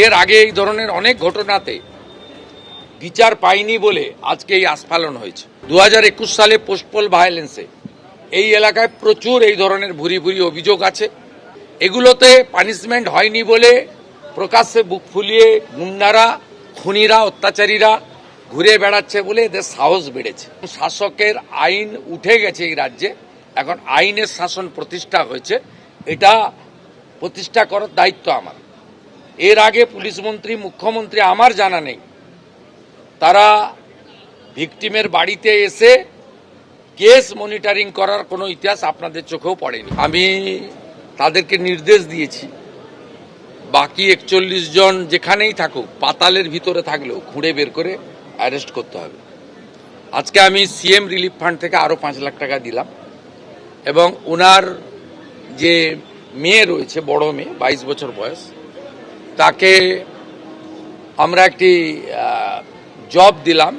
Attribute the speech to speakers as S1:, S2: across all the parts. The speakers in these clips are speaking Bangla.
S1: এর আগে এই ধরনের অনেক ঘটনাতে বিচার পায়নি বলে আজকে এই আস্ফালন হয়েছে। 2021 সালে পোস্টপোল ভায়োলেন্সে এই এলাকায় প্রচুর এই ধরনের ভুরি ভুরি অভিযোগ আছে। এগুলোতে পানিশমেন্ট হয়নি বলে প্রকাশ্যে বুক ফুলিয়ে গুন্ডারা, খুনিরা, অত্যাচারীরা ঘুরে বেড়াচ্ছে বলে এদের সাহস বেড়েছে। শাসকের আইন উঠে গেছে এই রাজ্যে, এখন আইনের শাসন প্রতিষ্ঠা হয়েছে, এটা প্রতিষ্ঠা করার দায়িত্ব আমার। এর আগে পুলিশ মন্ত্রী, মুখ্যমন্ত্রী আমার জানা নেই তারা ভিকটিমের বাড়িতে এসে কেস মনিটরিং করার কোনো ইতিহাস আপনাদের চোখেও পড়েনি। আমি তাদেরকে নির্দেশ দিয়েছি বাকি 41 জন যেখানেই থাকুক, পাতালের ভিতরে থাকলেও খুঁড়ে বের করে অ্যারেস্ট করতে হবে। আজকে আমি সিএম রিলিফ ফান্ড থেকে আরও 5 লাখ টাকা দিলাম এবং ওনার যে মেয়ে রয়েছে, বড় মেয়ে 22 বছর বয়স, তাকে আমরা একটি জব দিলাম।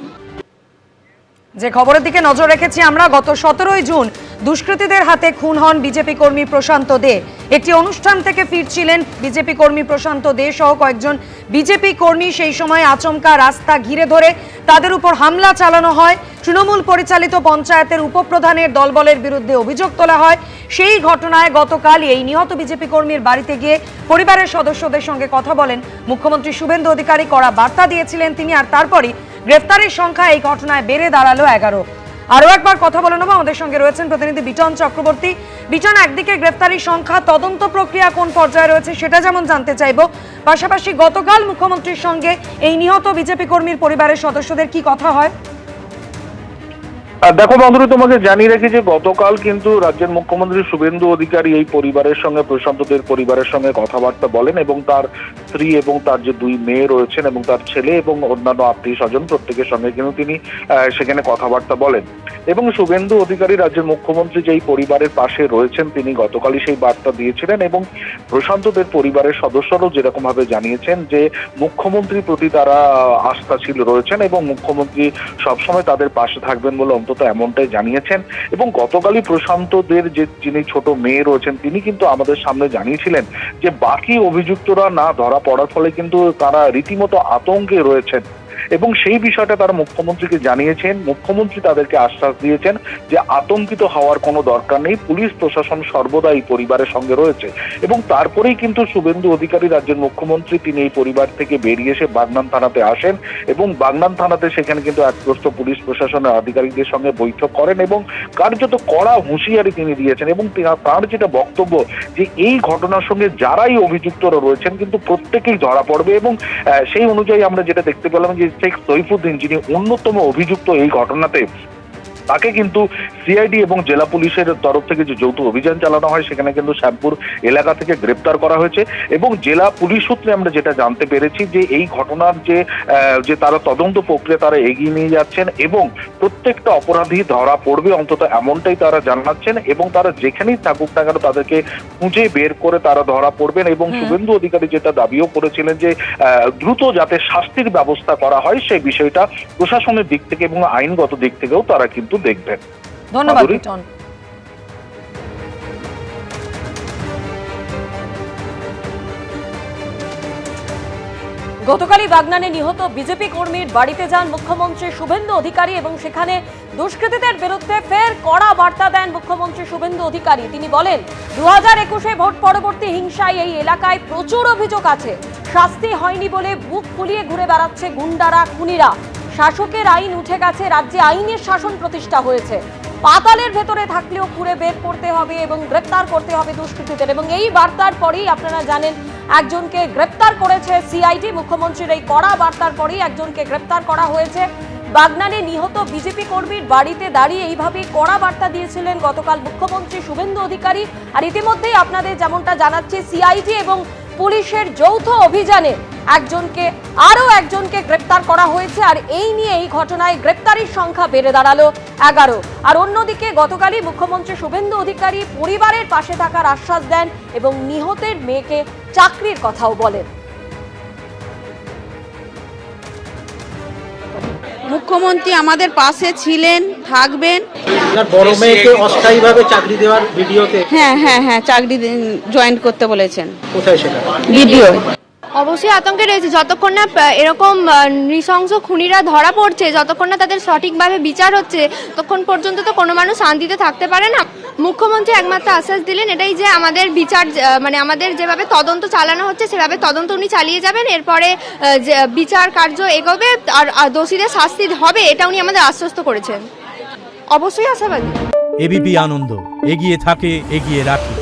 S2: যে খবরের দিকে নজর রেখেছি আমরা, গত 17ই জুন দুষ্কৃতীদের হাতে খুন হন বিজেপি কর্মী প্রশান্ত দে। একটি অনুষ্ঠান থেকে ফিরছিলেন বিজেপি কর্মী প্রশান্ত দে সহ কয়েকজন বিজেপি কর্মী। সেই সময় আচমকা রাস্তা ঘিরে ধরে তাদের উপর হামলা চালানো হয়। তৃণমূল পরিচালিত পঞ্চায়েতের উপপ্রধানের দলবলের বিরুদ্ধে অভিযোগ তোলা হয়। সেই ঘটনায় গতকাল এই নিহত বিজেপি কর্মীর বাড়িতে গিয়ে পরিবারের সদস্যদের সঙ্গে কথা বলেন মুখ্যমন্ত্রী শুভেন্দু অধিকারী। কড়া বার্তা দিয়েছিলেন তিনি, আর তারপরই গ্রেফতারের সংখ্যা এই ঘটনায় বেড়ে দাঁড়ালো 11। আরও একবার কথা বলে নেব, আমাদের সঙ্গে রয়েছেন প্রতিনিধি বিটন চক্রবর্তী। বিটন, একদিকে গ্রেফতারির সংখ্যা, তদন্ত প্রক্রিয়া কোন পর্যায়ে রয়েছে সেটা যেমন জানতে চাইব, পাশাপাশি গতকাল মুখ্যমন্ত্রীর সঙ্গে এই নিহত বিজেপি কর্মীর পরিবারের সদস্যদের কি কথা হয়?
S3: দেখো বন্ধুরা, তোমাকে জানিয়ে রাখি যে গতকাল কিন্তু রাজ্যের মুখ্যমন্ত্রী শুভেন্দু অধিকারী এই পরিবারের সঙ্গে, প্রশান্তদের পরিবারের সঙ্গে কথাবার্তা বলেন এবং তার স্ত্রী এবং তার যে 2 মেয়ে রয়েছেন এবং তার ছেলে এবং অন্যান্য আত্মীয় স্বজন প্রত্যেকের সঙ্গে কিন্তু তিনি সেখানে কথাবার্তা বলেন। এবং শুভেন্দু অধিকারী রাজ্যের মুখ্যমন্ত্রী যেই পরিবারের পাশে রয়েছেন তিনি গতকালই সেই বার্তা দিয়েছিলেন এবং প্রশান্তদের পরিবারের সদস্যরাও যেরকম ভাবে জানিয়েছেন যে মুখ্যমন্ত্রীর প্রতি তারা আস্থাশীল রয়েছেন এবং মুখ্যমন্ত্রী সবসময় তাদের পাশে থাকবেন বলে অন্তত এমনটাই জানিয়েছেন। এবং গতকালই প্রশান্তদের যে যিনি ছোট মেয়ে রয়েছেন তিনি কিন্তু আমাদের সামনে জানিয়েছিলেন যে বাকি অভিযুক্তরা না ধরা পড়ার ফলে কিন্তু তারা রীতিমতো আতঙ্কে রয়েছেন এবং সেই বিষয়টা তারা মুখ্যমন্ত্রীকে জানিয়েছেন। মুখ্যমন্ত্রী তাদেরকে আশ্বাস দিয়েছেন যে আতঙ্কিত হওয়ার কোনো দরকার নেই, পুলিশ প্রশাসন সর্বদা এই পরিবারের সঙ্গে রয়েছে। এবং তারপরেই কিন্তু শুভেন্দু অধিকারী রাজ্যের মুখ্যমন্ত্রী তিনি এই পরিবার থেকে বেরিয়ে এসে বাগনান থানাতে আসেন এবং বাগনান থানাতে সেখানে কিন্তু একপ্রস্থ পুলিশ প্রশাসনের আধিকারিকদের সঙ্গে বৈঠক করেন এবং কার্যত কড়া হুঁশিয়ারি তিনি দিয়েছেন। এবং তার যেটা বক্তব্য যে এই ঘটনার সঙ্গে যারাই অভিযুক্তরা রয়েছেন কিন্তু প্রত্যেকেই ধরা পড়বে এবং সেই অনুযায়ী আমরা যেটা দেখতে পেলাম যে শেখ সৈফুদ্দিন যিনি অন্যতম অভিযুক্ত এই ঘটনাতে, তাকে কিন্তু সিআইডি এবং জেলা পুলিশের তরফ থেকে যে যৌথ অভিযান চালানো হয় সেখানে কিন্তু শ্যামপুর এলাকা থেকে গ্রেপ্তার করা হয়েছে। এবং জেলা পুলিশ সূত্রে আমরা যেটা জানতে পেরেছি যে এই ঘটনার যে তারা তদন্ত প্রক্রিয়া তারা এগিয়ে নিয়ে যাচ্ছেন এবং প্রত্যেকটা অপরাধী ধরা পড়বে অন্তত এমনটাই তারা জানাচ্ছেন এবং তারা যেখানেই থাকুক না কেন তাদেরকে খুঁজে বের করে তারা ধরা পড়বেন। এবং শুভেন্দু অধিকারী যেটা দাবিও করেছিলেন যে দ্রুত যাতে শাস্তির ব্যবস্থা করা হয় সেই বিষয়টা প্রশাসনের দিক থেকে এবং আইনগত দিক থেকেও তারা কিন্তু দেখবেন।
S2: ধন্যবাদ বিটন। গতকালই বাগনানে নিহত বিজেপি কর্মীর বাড়িতে যান মুখ্যমন্ত্রী শুভেন্দু অধিকারী এবং সেখানে দুষ্কৃতীদের বিরুদ্ধে ফের কড়া বার্তা দেন মুখ্যমন্ত্রী শুভেন্দু অধিকারী। তিনি বলেন 2021-এ ভোট পরবর্তী হিংসায় এই এলাকায় প্রচুর অভিযোগ আছে, শাস্তি হয়নি বলে বুক ফুলিয়ে ঘুরে বেড়াচ্ছে গুন্ডারা, খুনিরা। শাসকের আইন উঠে গেছে, রাজ্যে আইনের শাসন প্রতিষ্ঠা হয়েছে, পাতালের ভেতরে থাকলেও খুঁড়ে বের করতে হবে এবং গ্রেপ্তার করতে হবে দুষ্কৃতীদের। এবং এই বার্তার পরেই আপনারা জানেন একজনকে গ্রেপ্তার করেছে সিআইডি। মুখ্যমন্ত্রীর এই কড়া বার্তার পরেই একজনকে গ্রেপ্তার করা হয়েছে। বাগনানে নিহত বিজেপি কর্মীর বাড়িতে দাঁড়িয়ে এইভাবেই কড়া বার্তা দিয়েছিলেন গতকাল মুখ্যমন্ত্রী শুভেন্দু অধিকারী। আর ইতিমধ্যেই আপনাদের যেমনটা জানাচ্ছি সিআইডি এবং পুলিশের যৌথ অভিযানে আরো একজনকে গ্রেপ্তার করা হয়েছে। আর এই নিয়ে এই ঘটনায় গ্রেপ্তারির সংখ্যা বেড়ে দাঁড়ালো 11। আর অন্যদিকে গতকালই মুখ্যমন্ত্রী শুভেন্দু অধিকারী পরিবারের পাশে থাকার আশ্বাস দেন এবং নিহতের মেয়েকে চাকরির কথাও বলেন।
S4: মুখ্যমন্ত্রী আমাদের পাশে ছিলেন, থাকবেন।
S5: বড় মেয়েকে অস্থায়ীভাবে চাকরি দেওয়ার ভিডিওতে
S4: হ্যাঁ চাকরি জয়েন করতে বলেছেন।
S5: কোথায় সেটা?
S4: ভিডিও
S6: অবশ্যই আতঙ্কে রয়েছে, যতক্ষণ না এরকম নৃশংস খুনিরা ধরা পড়ছে, যতক্ষণ না তাদের সঠিকভাবে বিচার হচ্ছে, ততক্ষণ পর্যন্ত তো কোনো মানুষ শান্তিতে থাকতে পারে না। মুখ্যমন্ত্রী একমাত্র আশ্বাস দিলেন এটাই যে আমাদের বিচার মানে আমাদের যেভাবে তদন্ত চালানো হচ্ছে সেভাবে তদন্ত উনি চালিয়ে যাবেন, এরপরে যে বিচার কার্য এগোবে আর দোষীদের শাস্তি হবে, এটা উনি আমাদের আশ্বস্ত করেছেন। অবশ্যই আশাবাদী।
S7: এবিপি আনন্দ এগিয়ে থাকে, এগিয়ে রাখে।